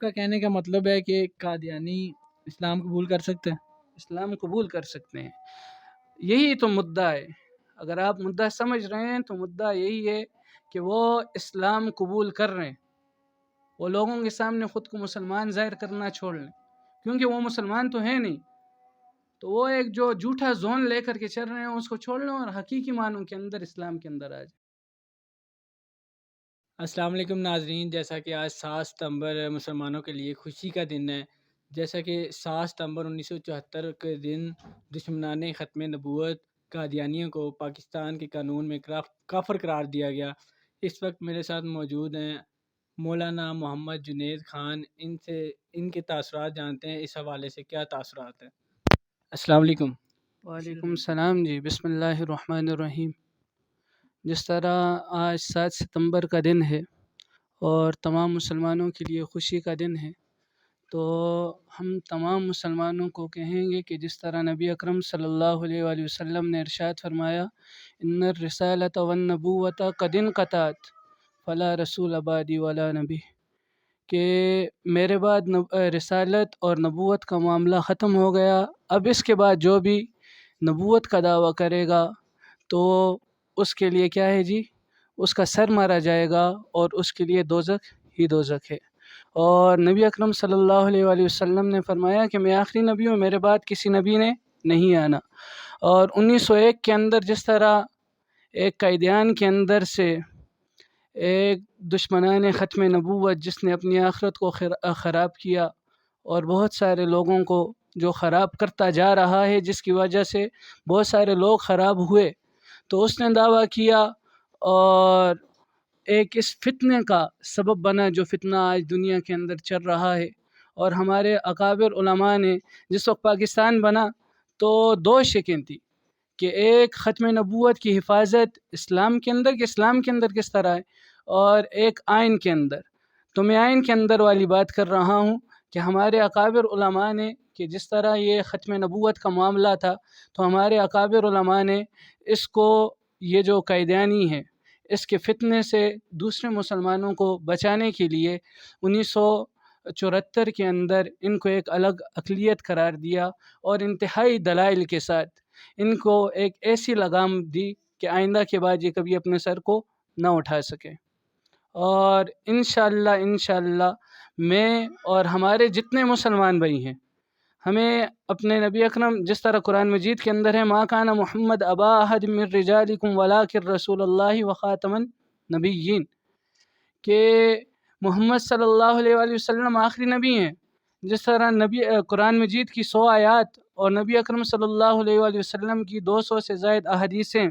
کا کہنے کا مطلب ہے کہ قادیانی اسلام قبول کر سکتے ہیں؟ اسلام قبول کر سکتے ہیں، یہی تو مدعا ہے۔ اگر آپ مدعا سمجھ رہے ہیں تو مدعا یہی ہے کہ وہ اسلام قبول کر رہے ہیں، وہ لوگوں کے سامنے خود کو مسلمان ظاہر کرنا چھوڑ لیں، کیونکہ وہ مسلمان تو ہیں نہیں، تو وہ ایک جو جھوٹا زون لے کر کے چل رہے ہیں اس کو چھوڑ لیں اور حقیقی معنوں کے اندر اسلام کے اندر آ جائیں۔ السلام علیکم ناظرین، جیسا کہ آج 7 ستمبر مسلمانوں کے لیے خوشی کا دن ہے، جیسا کہ 7 ستمبر 1974 کے دن دشمنان ختم نبوت قادیانیوں کو پاکستان کے قانون میں کافر قرار دیا گیا۔ اس وقت میرے ساتھ موجود ہیں مولانا محمد جنید خان، ان کے تاثرات جانتے ہیں، اس حوالے سے کیا تاثرات ہیں۔ السلام علیکم۔ وعلیکم السلام جی، بسم اللہ الرحمن الرحیم۔ جس طرح آج 7 ستمبر کا دن ہے اور تمام مسلمانوں کے لیے خوشی کا دن ہے، تو ہم تمام مسلمانوں کو کہیں گے کہ جس طرح نبی اکرم صلی اللہ علیہ وآلہ وسلم نے ارشاد فرمایا، ان الرسالۃ والنبوۃ قد انقطعت فلا رسول بعدی ولا نبی، کہ میرے بعد رسالت اور نبوت کا معاملہ ختم ہو گیا، اب اس کے بعد جو بھی نبوت کا دعویٰ کرے گا تو اس کے لیے کیا ہے جی، اس کا سر مارا جائے گا اور اس کے لیے دوزخ ہی دوزخ ہے۔ اور نبی اکرم صلی اللہ علیہ وآلہ وسلم نے فرمایا کہ میں آخری نبی ہوں، میرے بعد کسی نبی نے نہیں آنا۔ اور 1901 کے اندر جس طرح ایک قیدیان کے اندر سے ایک دشمنان ختم نبوت جس نے اپنی آخرت کو خراب کیا اور بہت سارے لوگوں کو جو خراب کرتا جا رہا ہے، جس کی وجہ سے بہت سارے لوگ خراب ہوئے، تو اس نے دعویٰ کیا اور ایک اس فتنے کا سبب بنا جو فتنہ آج دنیا کے اندر چل رہا ہے۔ اور ہمارے اکابر علماء نے جس وقت پاکستان بنا تو 2 شکیں تھی کہ ایک ختم نبوت کی حفاظت اسلام کے اندر، کہ اسلام کے اندر کس طرح ہے، اور ایک آئین کے اندر۔ تو میں آئین کے اندر والی بات کر رہا ہوں کہ ہمارے اکابر علماء نے کہ جس طرح یہ ختم نبوت کا معاملہ تھا، تو ہمارے اکابر علماء نے اس کو، یہ جو قیدیانی ہے، اس کے فتنے سے دوسرے مسلمانوں کو بچانے کے لیے 1974 کے اندر ان کو ایک الگ اقلیت قرار دیا اور انتہائی دلائل کے ساتھ ان کو ایک ایسی لگام دی کہ آئندہ کے بعد یہ کبھی اپنے سر کو نہ اٹھا سکے۔ اور انشاءاللہ میں اور ہمارے جتنے مسلمان بھائی ہیں، ہمیں اپنے نبی اکرم جس طرح قرآن مجید کے اندر ہے، ما کان محمد ابا احد من رجالکم ولکن رسول اللہ وخاتم النبیین، کہ محمد صلی اللہ علیہ وآلہ وسلم آخری نبی ہیں۔ جس طرح قرآن مجید کی 100 آیات اور نبی اکرم صلی اللہ علیہ وآلہ وسلم کی 200 سے زائد احادیثیں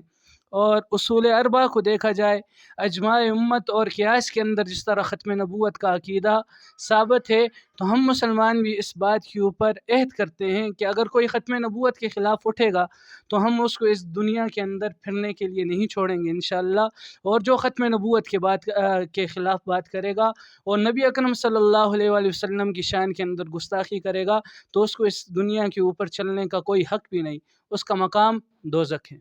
اور اصول اربعہ کو دیکھا جائے، اجماع امت اور قیاس کے اندر جس طرح ختم نبوت کا عقیدہ ثابت ہے، تو ہم مسلمان بھی اس بات کے اوپر عہد کرتے ہیں کہ اگر کوئی ختم نبوت کے خلاف اٹھے گا تو ہم اس کو اس دنیا کے اندر پھرنے کے لیے نہیں چھوڑیں گے انشاءاللہ۔ اور جو ختم نبوت کے خلاف بات کرے گا اور نبی اکرم صلی اللہ علیہ وآلہ وسلم کی شان کے اندر گستاخی کرے گا تو اس کو اس دنیا کے اوپر چلنے کا کوئی حق بھی نہیں، اس کا مقام دوزخ ہے۔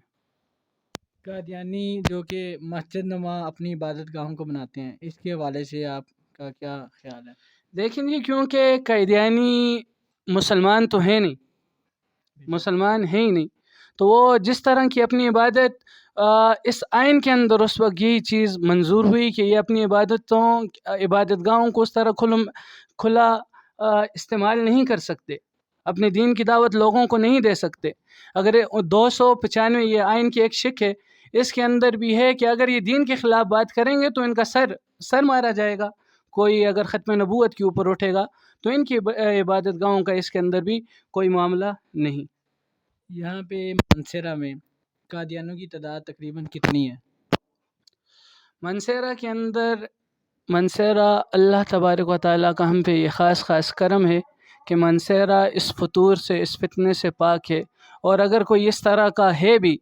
قادیانی جو کہ مسجد نما اپنی عبادت گاہوں کو بناتے ہیں، اس کے حوالے سے آپ کا کیا خیال ہے؟ دیکھیں جی، کیونکہ قیدیانی مسلمان تو ہے نہیں، مسلمان ہے ہی نہیں، تو وہ جس طرح کی اپنی عبادت اس آئین کے اندر اس وقت یہی چیز منظور ہوئی کہ یہ اپنی عبادت گاہوں کو اس طرح کھلا استعمال نہیں کر سکتے، اپنے دین کی دعوت لوگوں کو نہیں دے سکتے۔ اگر 295 یہ آئین کی ایک شک ہے، اس کے اندر بھی ہے کہ اگر یہ دین کے خلاف بات کریں گے تو ان کا سر مارا جائے گا۔ کوئی اگر ختم نبوت کے اوپر اٹھے گا تو ان کی عبادت گاہوں کا اس کے اندر بھی کوئی معاملہ نہیں۔ یہاں پہ منصیرہ میں قادیانوں کی تعداد تقریباً کتنی ہے؟ منصیرہ کے اندر اللہ تبارک و تعالیٰ کا ہم پہ یہ خاص کرم ہے کہ منصیرہ اس فطور سے، اس فتنے سے پاک ہے، اور اگر کوئی اس طرح کا ہے بھی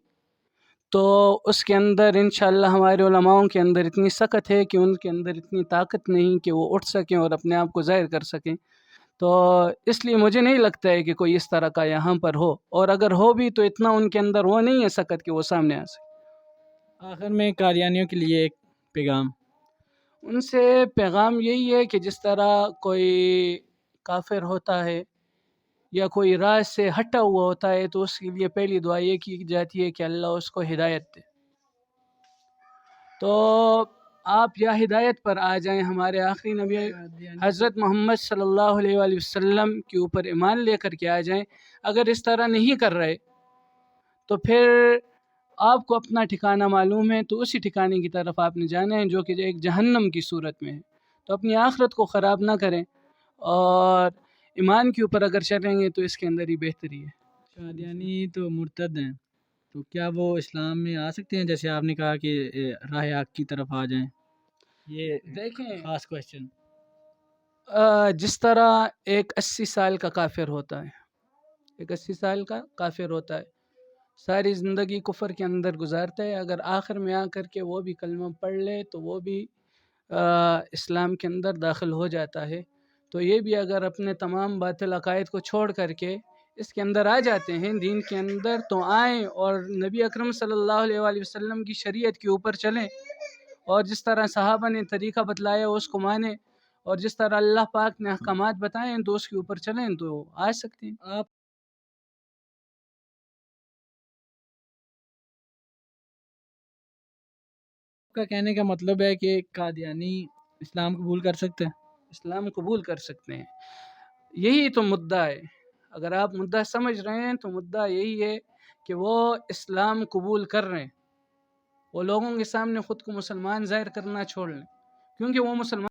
تو اس کے اندر انشاءاللہ ہمارے علماؤں کے اندر اتنی سخت ہے کہ ان کے اندر اتنی طاقت نہیں کہ وہ اٹھ سکیں اور اپنے آپ کو ظاہر کر سکیں، تو اس لیے مجھے نہیں لگتا ہے کہ کوئی اس طرح کا یہاں پر ہو، اور اگر ہو بھی تو اتنا ان کے اندر وہ نہیں ہے سخت کہ وہ سامنے آ سکے۔ آخر میں قادیانیوں کے لیے ایک پیغام۔ ان سے پیغام یہی ہے کہ جس طرح کوئی کافر ہوتا ہے یا کوئی راہ سے ہٹا ہوا ہوتا ہے تو اس کے لیے پہلی دعا یہ کی جاتی ہے کہ اللہ اس کو ہدایت دے. تو آپ یا ہدایت پر آ جائیں، ہمارے آخری نبی حضرت محمد صلی اللہ علیہ وآلہ وسلم کے اوپر ایمان لے کر کے آ جائیں. اگر اس طرح نہیں کر رہے تو پھر آپ کو اپنا ٹھکانہ معلوم ہے، تو اسی ٹھکانے کی طرف آپ نے جانا ہے جو کہ ایک جہنم کی صورت میں ہے. تو اپنی آخرت کو خراب نہ کریں، اور ایمان کے اوپر اگر چلیں گے تو اس کے اندر ہی بہتری ہے. قادیانی تو مرتد ہیں، تو کیا وہ اسلام میں آ سکتے ہیں؟ جیسے آپ نے کہا کہ راہ حق کی طرف آ جائیں، یہ دیکھیں، خاص کوشچن. جس طرح ایک 80 سال کا کافر ہوتا ہے، ایک 80 سال کا کافر ہوتا ہے، ساری زندگی کفر کے اندر گزارتا ہے، اگر آخر میں آ کر کے وہ بھی کلمہ پڑھ لے تو وہ بھی اسلام کے اندر داخل ہو جاتا ہے. تو یہ بھی اگر اپنے تمام باطل عقائد کو چھوڑ کر کے اس کے اندر آ جاتے ہیں، دین کے اندر، تو آئیں اور نبی اکرم صلی اللہ علیہ وآلہ وسلم کی شریعت کے اوپر چلیں، اور جس طرح صحابہ نے طریقہ بتلایا اس کو مانیں، اور جس طرح اللہ پاک نے احکامات بتائیں تو اس کے اوپر چلیں تو آ سکتے ہیں. آپ کا کہنے کا مطلب ہے کہ قادیانی اسلام قبول کر سکتے ہیں؟ اسلام قبول کر سکتے ہیں، یہی تو مدعا ہے. اگر آپ مدعا سمجھ رہے ہیں تو مدعا یہی ہے کہ وہ اسلام قبول کر رہے ہیں، وہ لوگوں کے سامنے خود کو مسلمان ظاہر کرنا چھوڑ لیں، کیونکہ وہ مسلمان